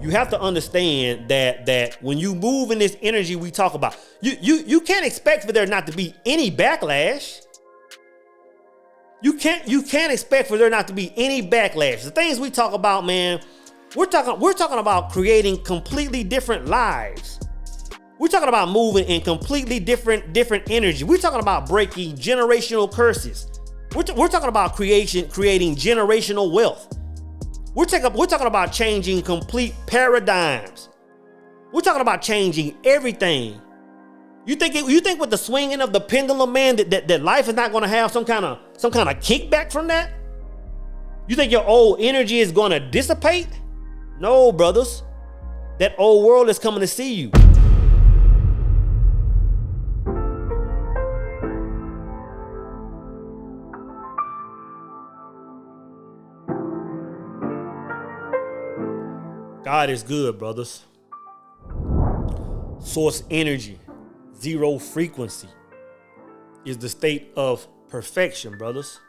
you have to understand that when you move in this energy we talk about, you can't expect for there not to be any backlash. You can't expect for there not to be any backlash. The things we talk about, man, we're talking about creating completely different lives. We're talking about moving in completely different energy. We're talking about breaking generational curses. We're talking about creating generational wealth. We're talking about changing complete paradigms. We're talking about changing everything. You think with the swinging of the pendulum, man, that life is not going to have some kind of kickback from that? You think your old energy is going to dissipate? No, brothers. That old world is coming to see you. God is good, brothers. Source energy, zero frequency, is the state of perfection, brothers.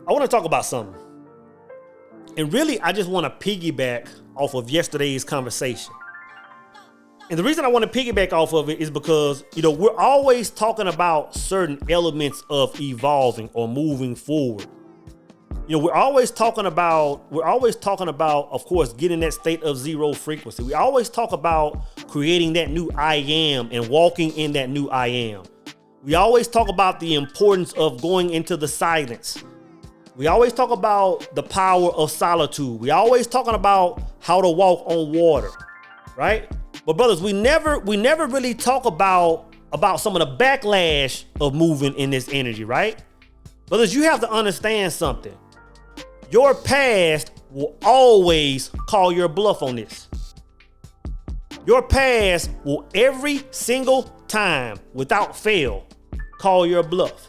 I want to talk about something. And really, I just want to piggyback off of yesterday's conversation. And the reason I want to piggyback off of it is because, we're always talking about certain elements of evolving or moving forward. We're always talking about, of course, getting that state of zero frequency. We always talk about creating that new I am and walking in that new I am. We always talk about the importance of going into the silence. We always talk about the power of solitude. We always talking about how to walk on water, right? But brothers, we never really talk about some of the backlash of moving in this energy, right? Brothers, you have to understand something. Your past will always call your bluff on this. Your past will every single time, without fail, call your bluff.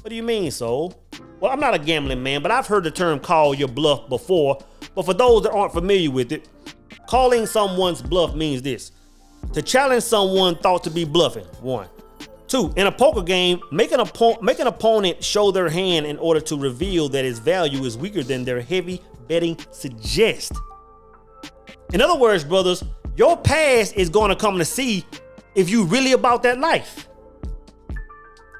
What do you mean, soul? Well, I'm not a gambling man, but I've heard the term call your bluff before. But for those that aren't familiar with it, calling someone's bluff means this: to challenge someone thought to be bluffing, 1. 2, in a poker game, make an opponent show their hand in order to reveal that its value is weaker than their heavy betting suggests. In other words, brothers, your past is going to come to see if you really about that life.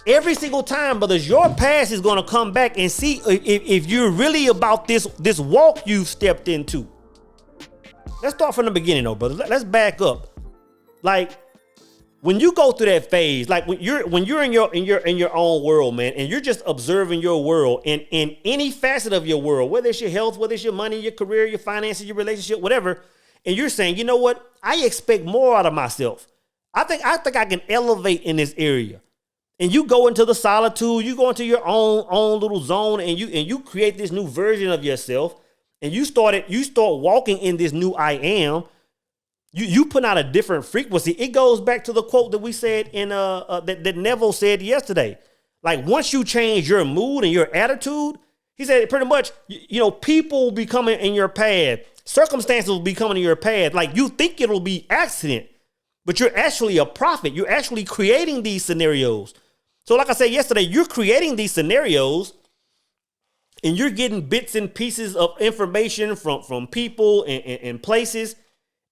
Every single time, brothers, your past is going to come back and see if you're really about this walk you've stepped into. Let's start from the beginning, though, brothers. Let's back up. Like, when you go through that phase, like when you're in your own world, man, and you're just observing your world and in any facet of your world, whether it's your health, whether it's your money, your career, your finances, your relationship, whatever, and you're saying, you know what, I expect more out of myself. I think I can elevate in this area. And you go into the solitude, you go into your own little zone, and you create this new version of yourself, and you start walking in this new I am. You put out a different frequency. It goes back to the quote that we said that Neville said yesterday. Like, once you change your mood and your attitude, he said pretty much, people will be coming in your path. Circumstances will be coming in your path. Like, you think it'll be accident, but you're actually a prophet. You're actually creating these scenarios. So like I said yesterday, you're creating these scenarios and you're getting bits and pieces of information from people and places.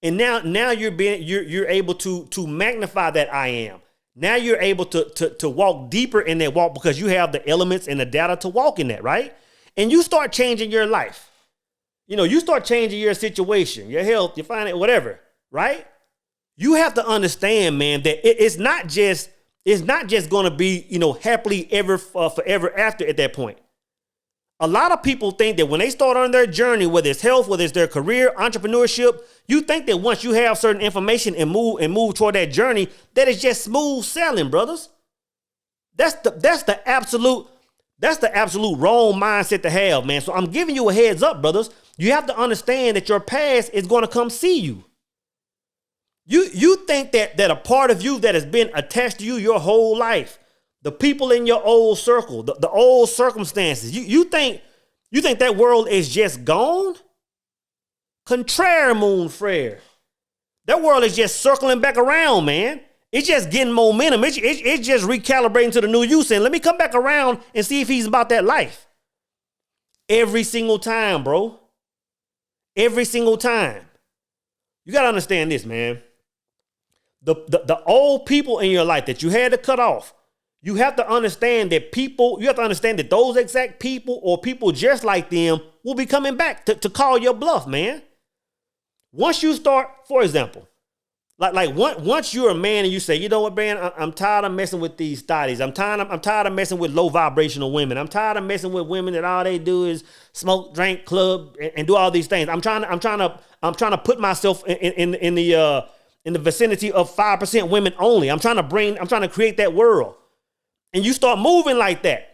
And now you're able to magnify that I am. Now you're able to walk deeper in that walk because you have the elements and the data to walk in that, right? And you start changing your life. You start changing your situation, your health, your finance, whatever, right? You have to understand, man, that it's not just going to be, happily ever forever after at that point. A lot of people think that when they start on their journey, whether it's health, whether it's their career, entrepreneurship, you think that once you have certain information and move toward that journey, that it's just smooth sailing, brothers. That's the absolute wrong mindset to have, man. So I'm giving you a heads up, brothers. You have to understand that your past is going to come see you. You think that a part of you that has been attached to you your whole life, the people in your old circle, the old circumstances, you think that world is just gone? Contraire, moon frere. That world is just circling back around, man. It's just getting momentum. It's just recalibrating to the new you, saying, let me come back around and see if he's about that life. Every single time, bro. every single time. You got to understand this, man. The old people in your life that you had to cut off, you have to understand that those exact people or people just like them will be coming back to call your bluff, man. Once you start, for example, once you're a man and you say, you know what, man, I'm tired of messing with these thotties. I'm tired of messing with low vibrational women. I'm tired of messing with women that all they do is smoke, drink, club, and do all these things. I'm trying to put myself in the vicinity of 5% women only. I'm trying to create that world. And you start moving like that.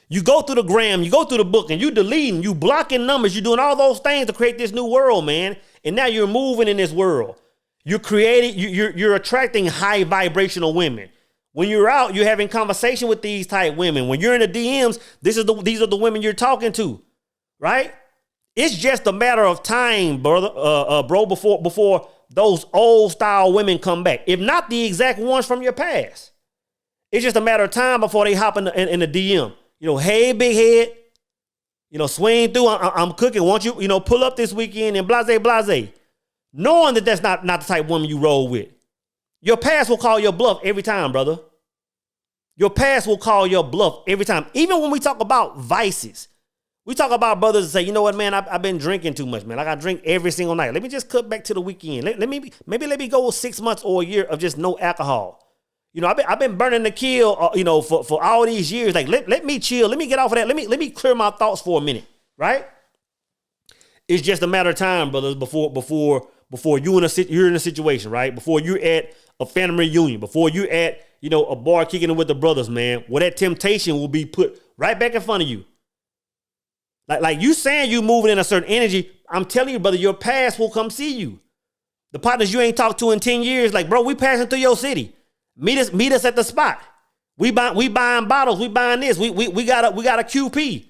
You go through the gram, you go through the book, and you deleting, you blocking numbers, you're doing all those things to create this new world, man. And now you're moving in this world. You're attracting high vibrational women. When you're out, you're having conversation with these type women. When you're in the DMs, these are the women you're talking to, right? It's just a matter of time, bro, before those old style women come back. If not the exact ones from your past. It's just a matter of time before they hop in the DM. You know, hey, big head, you know, swing through. I'm cooking. Won't you, pull up this weekend and blase. Knowing that that's not the type of woman you roll with. Your past will call your bluff every time, brother. Your past will call your bluff every time. Even when we talk about vices, we talk about brothers that say, you know what, man, I've been drinking too much, man. Like I drink every single night. Let me just cut back to the weekend. Let me go 6 months or a year of just no alcohol. I've been burning the kill, for all these years. Like, let me chill. Let me get off of that. Let me clear my thoughts for a minute, right? It's just a matter of time, brothers, before you're in a situation, right? Before you're at a family reunion, before you're at, a bar kicking it with the brothers, man, where that temptation will be put right back in front of you. Like you saying you moving in a certain energy, I'm telling you, brother, your past will come see you. The partners you ain't talked to in 10 years, like, bro, we passing through your city. Meet us at the spot. We buying bottles. We buying this. We got a QP.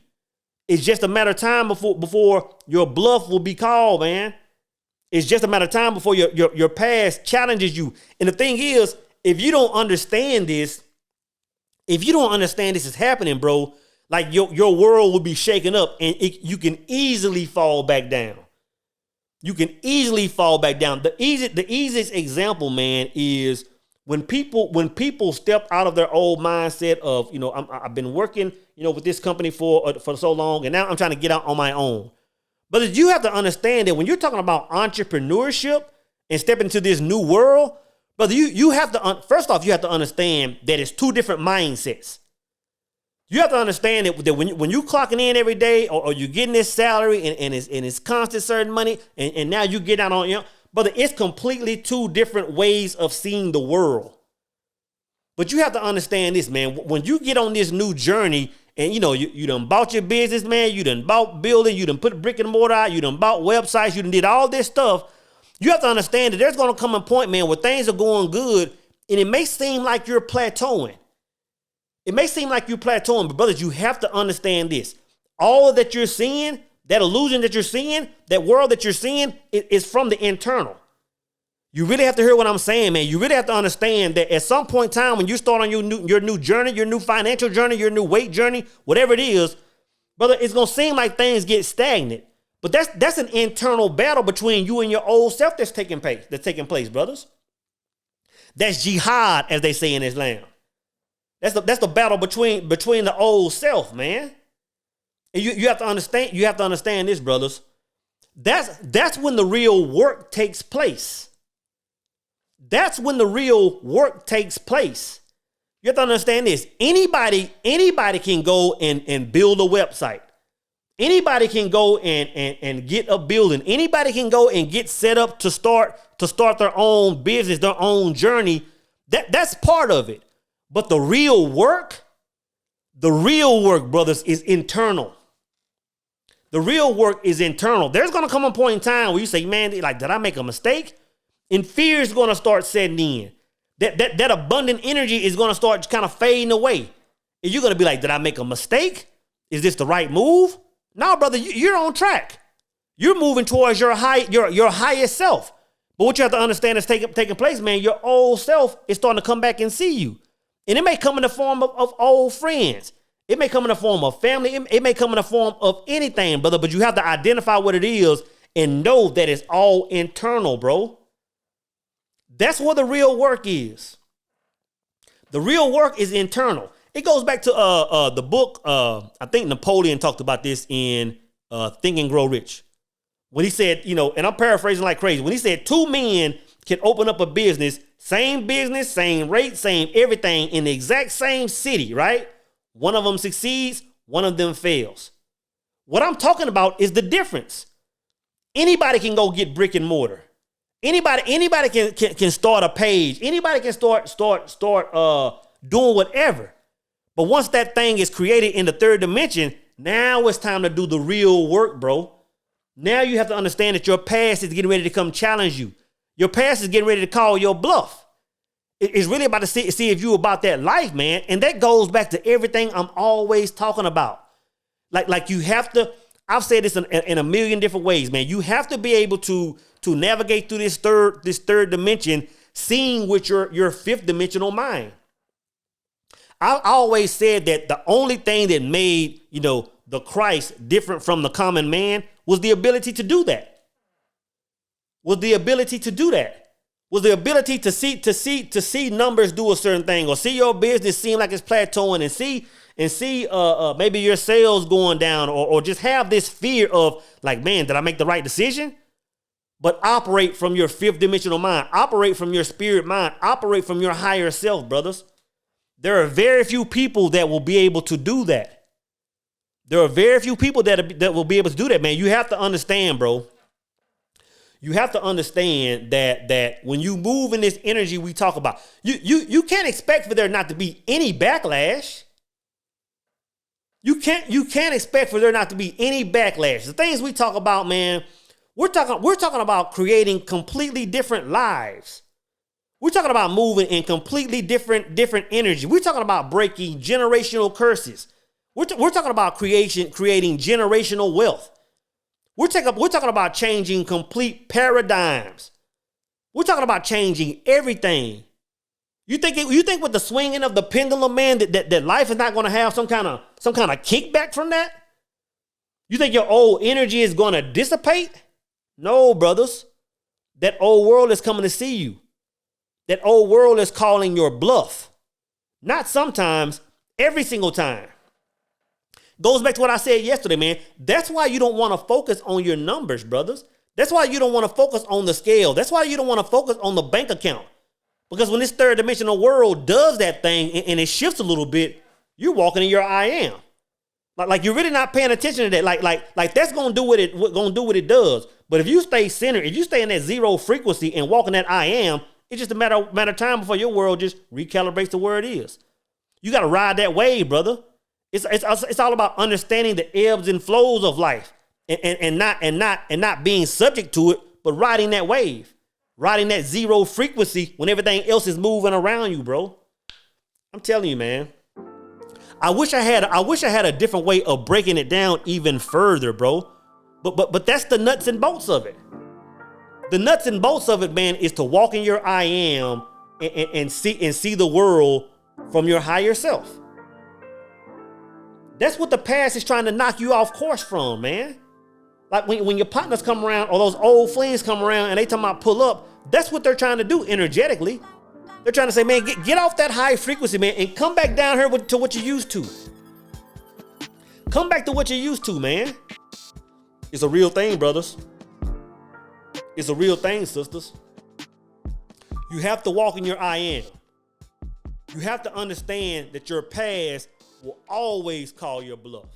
It's just a matter of time before your bluff will be called, man. It's just a matter of time before your past challenges you. And the thing is, if you don't understand this is happening, bro, like your world will be shaken up and you can easily fall back down. You can easily fall back down. The easiest example, man, is when people step out of their old mindset of, I've been working, with this company for so long, and now I'm trying to get out on my own. But you have to understand that when you're talking about entrepreneurship and stepping into this new world, brother, you have to, first off, you have to understand that it's two different mindsets. You have to understand that when you clocking in every day or you're getting this salary and it's constant certain money and now you get out on, brother, it's completely two different ways of seeing the world. But you have to understand this, man. When you get on this new journey and, you done bought your business, man, you done bought building, you done put brick and mortar out, you done bought websites, you done did all this stuff. You have to understand that there's going to come a point, man, where things are going good and it may seem like you're plateauing. It may seem like you're plateauing, but brothers, you have to understand this. All that you're seeing, that illusion that you're seeing, that world that you're seeing is from the internal. You really have to hear what I'm saying, man. You really have to understand that at some point in time when you start on your new journey, your new financial journey, your new weight journey, whatever it is, brother, it's going to seem like things get stagnant. But that's an internal battle between you and your old self that's taking place, brothers. That's jihad, as they say in Islam. That's the battle between the old self, man. And you have to understand this, brothers. That's when the real work takes place. That's when the real work takes place. You have to understand this. Anybody can go and build a website. Anybody can go and get a building. Anybody can go and get set up to start their own business, their own journey. That's part of it. But the real work, brothers, is internal. The real work is internal. There's going to come a point in time where you say, man, did I make a mistake? And fear is going to start setting in. That abundant energy is going to start kind of fading away. And you're going to be like, did I make a mistake? Is this the right move? No, brother, you're on track. You're moving towards your highest self. But what you have to understand is taking place, man, your old self is starting to come back and see you. And it may come in the form of old friends. It may come in the form of family. It may come in the form of anything, brother. But you have to identify what it is and know that it's all internal, bro. That's where the real work is. The real work is internal. It goes back to the book. I think Napoleon talked about this in Think and Grow Rich. When he said, and I'm paraphrasing like crazy. When he said 2 men can open up a business, same rate, same everything in the exact same city, right? One of them succeeds, one of them fails. What I'm talking about is the difference. Anybody can go get brick and mortar. Anybody can start a page. Anybody can start doing whatever. But once that thing is created in the third dimension, now it's time to do the real work, bro. Now you have to understand that your past is getting ready to come challenge you. Your past is getting ready to call your bluff. It's really about to see if you about that life, man. And that goes back to everything I'm always talking about. Like you have to, I've said this in a million different ways, man. You have to be able to navigate through this third dimension, seeing with your fifth dimensional mind. I always said that the only thing that made, the Christ different from the common man was the ability to do that. Was the ability to see numbers do a certain thing, or see your business seem like it's plateauing, and see maybe your sales going down, or just have this fear of like, man, did I make the right decision? But operate from your fifth dimensional mind, operate from your spirit mind, operate from your higher self, brothers. There are very few people that will be able to do that. There are very few people that will be able to do that, man. You have to understand, bro. You have to understand that when you move in this energy we talk about, you can't expect for there not to be any backlash. You can't expect for there not to be any backlash. The things we talk about, man, we're talking about creating completely different lives. We're talking about moving in completely different energy. We're talking about breaking generational curses. We're talking about creating generational wealth. We're talking about changing complete paradigms. We're talking about changing everything. You think with the swinging of the pendulum, man, that life is not going to have some kind of kickback from that? You think your old energy is going to dissipate? No, brothers. That old world is coming to see you. That old world is calling your bluff. Not sometimes, every single time. Goes back to what I said yesterday, man. That's why you don't want to focus on your numbers, brothers. That's why you don't want to focus on the scale. That's why you don't want to focus on the bank account. Because when this third dimensional world does that thing and it shifts a little bit, you're walking in your I am. Like you're really not paying attention to that. Like that's gonna do what it does. But if you stay centered, if you stay in that zero frequency and walk in that I am, it's just a matter of time before your world just recalibrates to where it is. You got to ride that wave, brother. It's all about understanding the ebbs and flows of life and not being subject to it, but riding that wave, riding that zero frequency when everything else is moving around you, bro. I'm telling you, man. I wish I had a different way of breaking it down even further, bro. But that's the nuts and bolts of it. The nuts and bolts of it, man, is to walk in your I am and see the world from your higher self. That's what the past is trying to knock you off course from, man. Like when your partners come around or those old flings come around and they talking about pull up, that's what they're trying to do energetically. They're trying to say, man, get off that high frequency, man, and come back down here to what you used to. Come back to what you're used to, man. It's a real thing, brothers. It's a real thing, sisters. You have to walk in your I am. You have to understand that your past will always call your bluff.